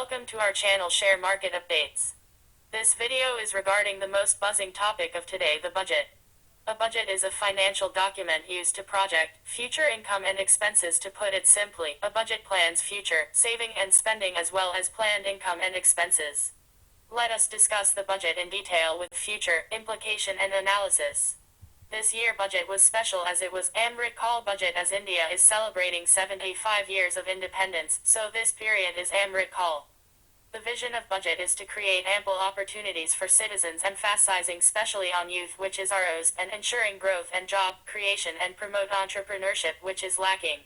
Welcome to our channel Share Market Updates. This video is regarding the most buzzing topic of today, the budget. A budget is a financial document used to project future income and expenses. To put it simply, a budget plans future saving and spending as well as planned income and expenses. Let us discuss the budget in detail with future implication and analysis. This year budget was special as it was Amrit Kaal budget, as India is celebrating 75 years of independence, so this period is Amrit Kaal. The vision of budget is to create ample opportunities for citizens, emphasizing specially on youth, which is ours, and ensuring growth and job creation and promote entrepreneurship, which is lacking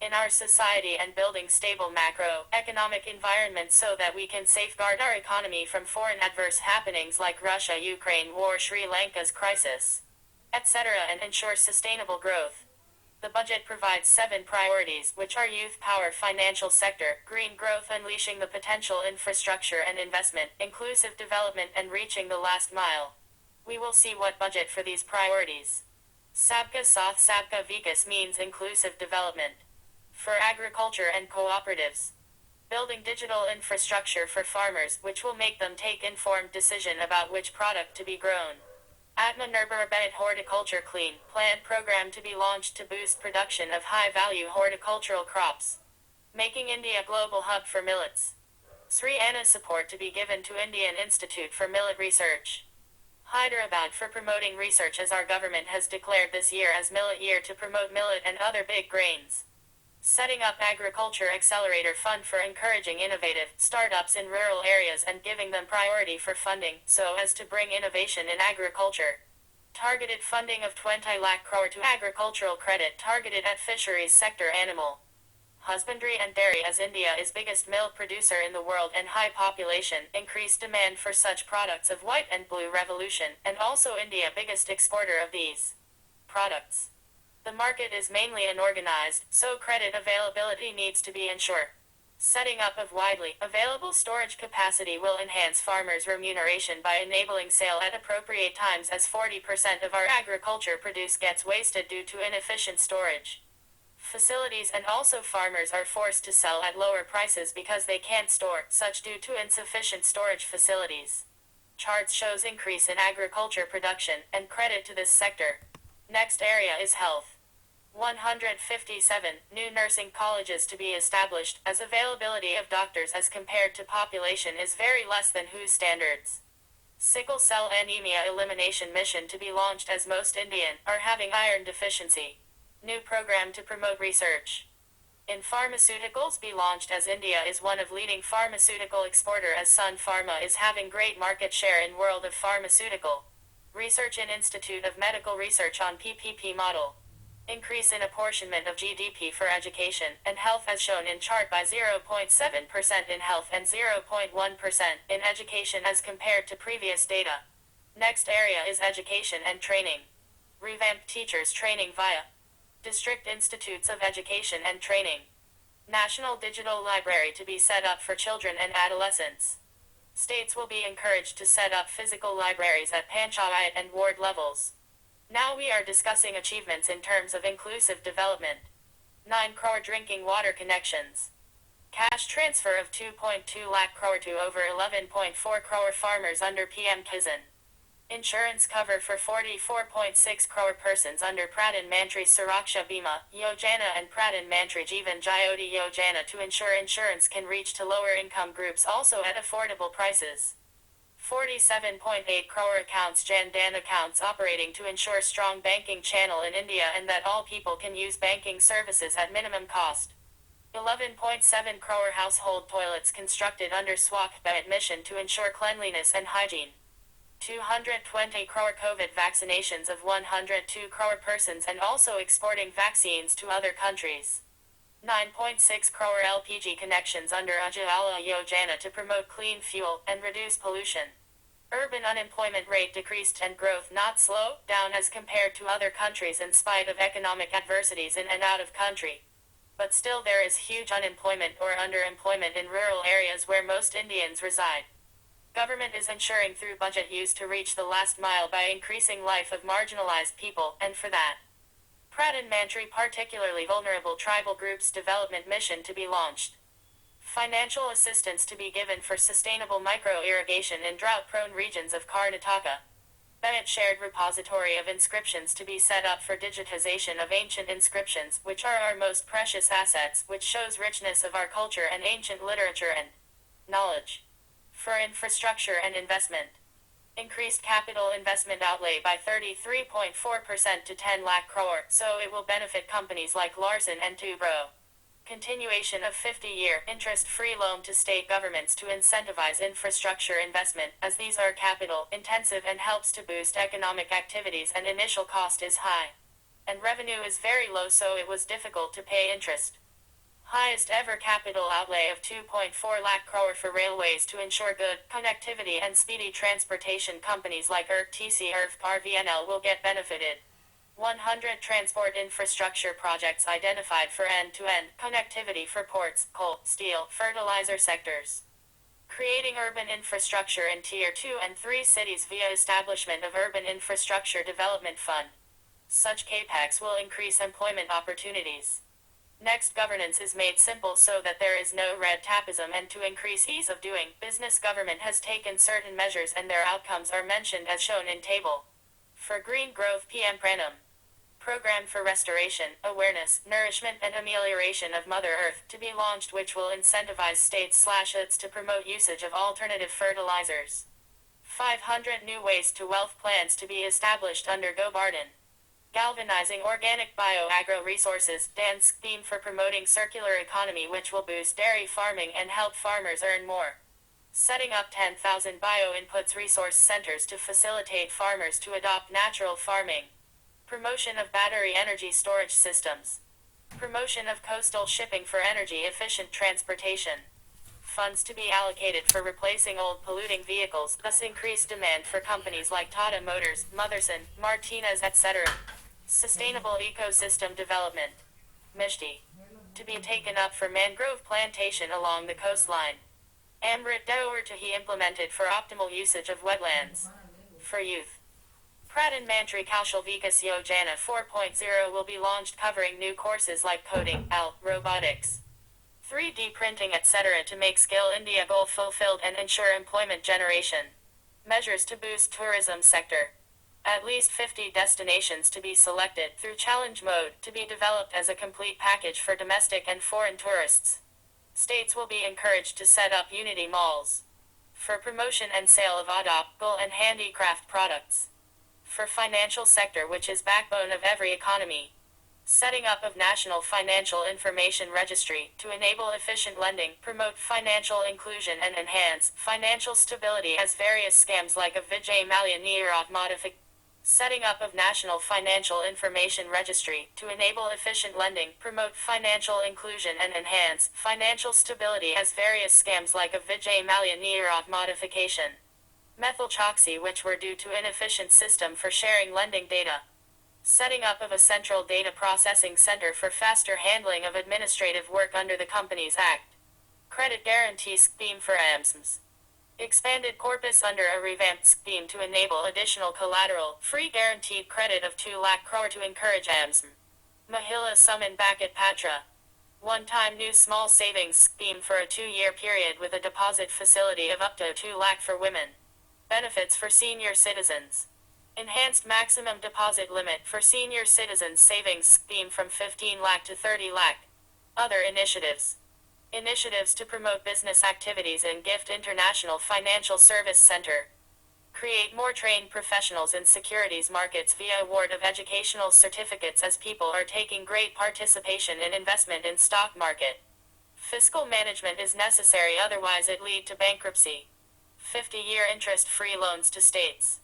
in our society, and building stable macroeconomic environment so that we can safeguard our economy from foreign adverse happenings like Russia-Ukraine war, Sri Lanka's crisis, etc., and ensure sustainable growth. The budget provides 7 priorities, which are youth power, financial sector, green growth, unleashing the potential, infrastructure and investment, inclusive development, and reaching the last mile. We will see what budget for these priorities. Sabka Saath Sabka Vikas means inclusive development. For agriculture and cooperatives. Building digital infrastructure for farmers, which will make them take informed decision about which product to be grown. Atmanirbhar Bharat Horticulture Clean Plant program to be launched to boost production of high-value horticultural crops. Making India global hub for millets. Sri Anna support to be given to Indian Institute for Millet Research. Hyderabad for promoting research, as our government has declared this year as Millet Year to promote millet and other big grains. Setting up Agriculture Accelerator Fund for encouraging innovative startups in rural areas and giving them priority for funding, so as to bring innovation in agriculture. Targeted funding of 20 lakh crore to agricultural credit targeted at fisheries sector, animal husbandry and dairy, as India is biggest milk producer in the world and high population, increased demand for such products of white and blue revolution, and also India biggest exporter of these products. The market is mainly unorganized, so credit availability needs to be ensured. Setting up of widely available storage capacity will enhance farmers' remuneration by enabling sale at appropriate times, as 40% of our agriculture produce gets wasted due to inefficient storage facilities, and also farmers are forced to sell at lower prices because they can't store such due to insufficient storage facilities. Charts shows increase in agriculture production and credit to this sector. Next area is health. 157 new nursing colleges to be established, as availability of doctors as compared to population is very less than WHO standards. Sickle cell anemia elimination mission to be launched, as most Indian are having iron deficiency. New program to promote research in pharmaceuticals be launched, as India is one of leading pharmaceutical exporter, as Sun Pharma is having great market share in world of pharmaceutical research in Institute of Medical Research on PPP model. Increase in apportionment of GDP for education and health, as shown in chart, by 0.7% in health and 0.1% in education as compared to previous data. Next area is education and training. Revamp teachers training via district institutes of education and training. National digital library to be set up for children and adolescents. States will be encouraged to set up physical libraries at panchayat and ward levels. Now we are discussing achievements in terms of inclusive development. 9 crore drinking water connections. Cash transfer of 2.2 lakh crore to over 11.4 crore farmers under PM Kisan. Insurance cover for 44.6 crore persons under Pradhan Mantri Suraksha Bima Yojana and Pradhan Mantri Jeevan Jyoti Yojana to ensure insurance can reach to lower income groups also at affordable prices. 47.8 crore accounts, Jan Dhan accounts operating to ensure strong banking channel in India and that all people can use banking services at minimum cost. 11.7 crore household toilets constructed under Swachh Bharat mission to ensure cleanliness and hygiene. 220 crore COVID vaccinations of 102 crore persons and also exporting vaccines to other countries. 9.6 crore LPG connections under Ujjwala Yojana to promote clean fuel and reduce pollution. Urban unemployment rate decreased and growth not slow down as compared to other countries in spite of economic adversities in and out of country. But still there is huge unemployment or underemployment in rural areas where most Indians reside. Government is ensuring through budget use to reach the last mile by increasing life of marginalized people, and for that, Pradhan Mantri particularly vulnerable tribal groups development mission to be launched. Financial assistance to be given for sustainable micro-irrigation in drought-prone regions of Karnataka. Bayat shared repository of inscriptions to be set up for digitization of ancient inscriptions, which are our most precious assets, which shows richness of our culture and ancient literature and knowledge. For infrastructure and investment. Increased capital investment outlay by 33.4% to 10 lakh crore, so it will benefit companies like Larsen and Toubro. Continuation of 50-year interest-free loan to state governments to incentivize infrastructure investment, as these are capital-intensive and helps to boost economic activities and initial cost is high. And revenue is very low, so it was difficult to pay interest. Highest ever capital outlay of 2.4 lakh crore for railways to ensure good connectivity and speedy transportation. Companies like ERTC RVNL will get benefited. 100 transport infrastructure projects identified for end-to-end connectivity for ports, coal, steel, fertilizer sectors. Creating urban infrastructure in Tier 2 and 3 cities via establishment of Urban Infrastructure Development Fund. Such capex will increase employment opportunities. Next, governance is made simple so that there is no red tapeism, and to increase ease of doing business, government has taken certain measures and their outcomes are mentioned as shown in table. For green growth, PM Pranam program for restoration, awareness, nourishment and amelioration of Mother Earth to be launched, which will incentivize states/UTs to promote usage of alternative fertilizers. 500 new waste to wealth plans to be established under GoBarden. Galvanizing organic bio-agro resources, dance theme for promoting circular economy, which will boost dairy farming and help farmers earn more. Setting up 10,000 bio-inputs resource centers to facilitate farmers to adopt natural farming. Promotion of battery energy storage systems. Promotion of coastal shipping for energy-efficient transportation. Funds to be allocated for replacing old polluting vehicles, thus increased demand for companies like Tata Motors, Motherson, Martinez, etc. Sustainable ecosystem development. Mishti to be taken up for mangrove plantation along the coastline. Amrit Daur to be implemented for optimal usage of wetlands. For youth. Pradhan Mantri Kaushal Vikas Yojana 4.0 will be launched, covering new courses like coding, robotics, 3D printing, etc. to make Skill India goal fulfilled and ensure employment generation. Measures to boost tourism sector. At least 50 destinations to be selected through challenge mode to be developed as a complete package for domestic and foreign tourists. States will be encouraged to set up unity malls for promotion and sale of adaptable and handicraft products. For financial sector, which is backbone of every economy. Setting up of National Financial Information Registry to enable efficient lending, promote financial inclusion and enhance financial stability as various scams like a Vijay Mallya Neerat modification. Setting up of National Financial Information Registry to enable efficient lending, promote financial inclusion and enhance financial stability as various scams like a Vijay Mallya Neerat modification. Methylchoxy, which were due to inefficient system for sharing lending data. Setting up of a central data processing center for faster handling of administrative work under the Companies Act. Credit guarantee scheme for AMSMs. Expanded corpus under a revamped scheme to enable additional collateral, free guaranteed credit of 2 lakh crore to encourage AMSM. Mahila Suman Bakat Patra. One-time new small savings scheme for a 2-year period with a deposit facility of up to 2 lakh for women. Benefits for senior citizens. Enhanced maximum deposit limit for senior citizens savings scheme from 15 lakh to 30 lakh. Other initiatives. Initiatives to promote business activities in GIFT International Financial Service Center. Create more trained professionals in securities markets via award of educational certificates, as people are taking great participation in investment in stock market. Fiscal management is necessary, otherwise it lead to bankruptcy. 50-year interest-free loans to states.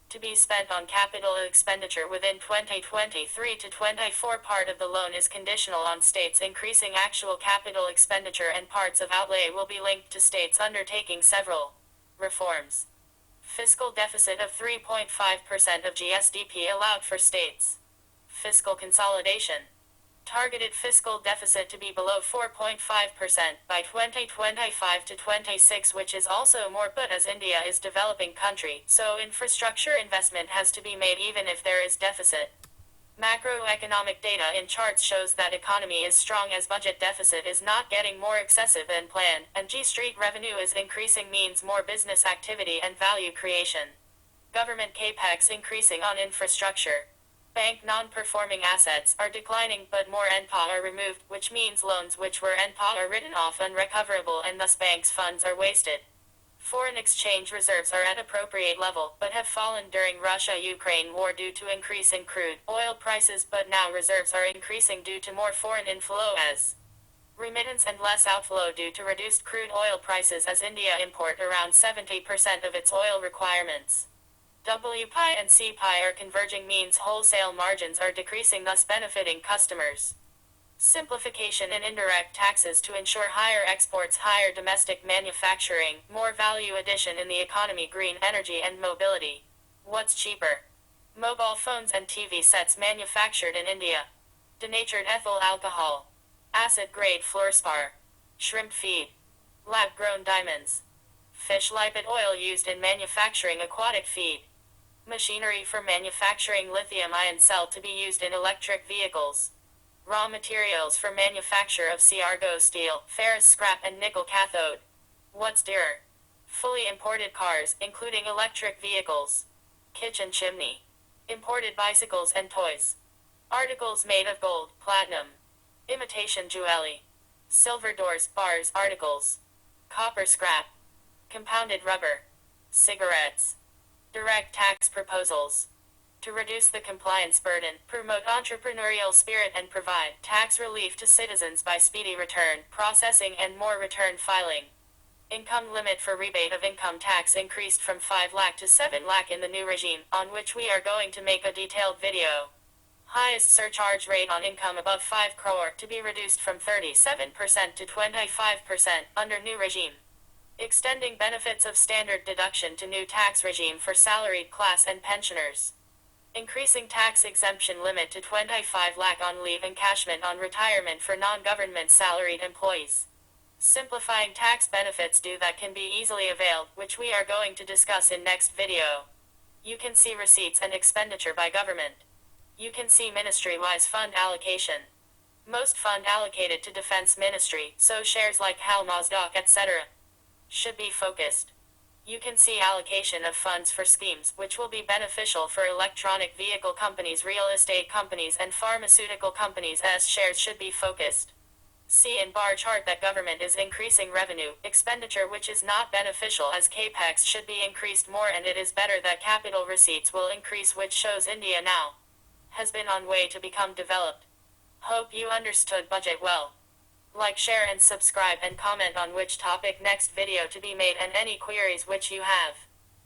To be spent on capital expenditure within 2023 to 24. Part of the loan is conditional on states increasing actual capital expenditure, and parts of outlay will be linked to states undertaking several reforms. Fiscal deficit of 3.5% of GSDP allowed for states. Fiscal consolidation. Targeted fiscal deficit to be below 4.5% by 2025 to 26, which is also more, but as India is developing country, so infrastructure investment has to be made even if there is deficit. Macroeconomic data in charts shows that economy is strong as budget deficit is not getting more excessive than planned, and G Street revenue is increasing means more business activity and value creation. Government capex increasing on infrastructure. Bank non-performing assets are declining but more NPA are removed, which means loans which were NPA are written off unrecoverable and thus banks' funds are wasted. Foreign exchange reserves are at appropriate level, but have fallen during Russia-Ukraine war due to increase in crude oil prices, but now reserves are increasing due to more foreign inflow as remittance and less outflow due to reduced crude oil prices as India import around 70% of its oil requirements. WPI and CPI are converging means wholesale margins are decreasing, thus benefiting customers. Simplification in indirect taxes to ensure higher exports, higher domestic manufacturing, more value addition in the economy, green energy and mobility. What's cheaper? Mobile phones and TV sets manufactured in India. Denatured ethyl alcohol. Acid-grade fluorspar. Shrimp feed. Lab-grown diamonds. Fish lipid oil used in manufacturing aquatic feed. Machinery for manufacturing lithium-ion cell to be used in electric vehicles. Raw materials for manufacture of C-argo steel, ferrous scrap and nickel cathode. What's dearer? Fully imported cars, including electric vehicles. Kitchen chimney. Imported bicycles and toys. Articles made of gold, platinum. Imitation jewelry. Silver doors, bars, articles. Copper scrap. Compounded rubber. Cigarettes. Direct tax proposals. To reduce the compliance burden, promote entrepreneurial spirit and provide tax relief to citizens by speedy return processing and more return filing. Income limit for rebate of income tax increased from 5 lakh to 7 lakh in the new regime, on which we are going to make a detailed video. Highest surcharge rate on income above 5 crore to be reduced from 37% to 25% under new regime. Extending benefits of standard deduction to new tax regime for salaried class and pensioners. Increasing tax exemption limit to 25 lakh on leave encashment on retirement for non-government salaried employees. Simplifying tax benefits due that can be easily availed, which we are going to discuss in next video. You can see receipts and expenditure by government. You can see ministry-wise fund allocation. Most fund allocated to defense ministry, so shares like HAL, NASDAQ, etc. should be focused. You can see allocation of funds for schemes, which will be beneficial for electronic vehicle companies, real estate companies, and pharmaceutical companies as shares should be focused. See in bar chart that government is increasing revenue, expenditure which is not beneficial as capex should be increased more, and it is better that capital receipts will increase, which shows India now has been on way to become developed. Hope you understood budget well. Like, share and subscribe and comment on which topic next video to be made and any queries which you have.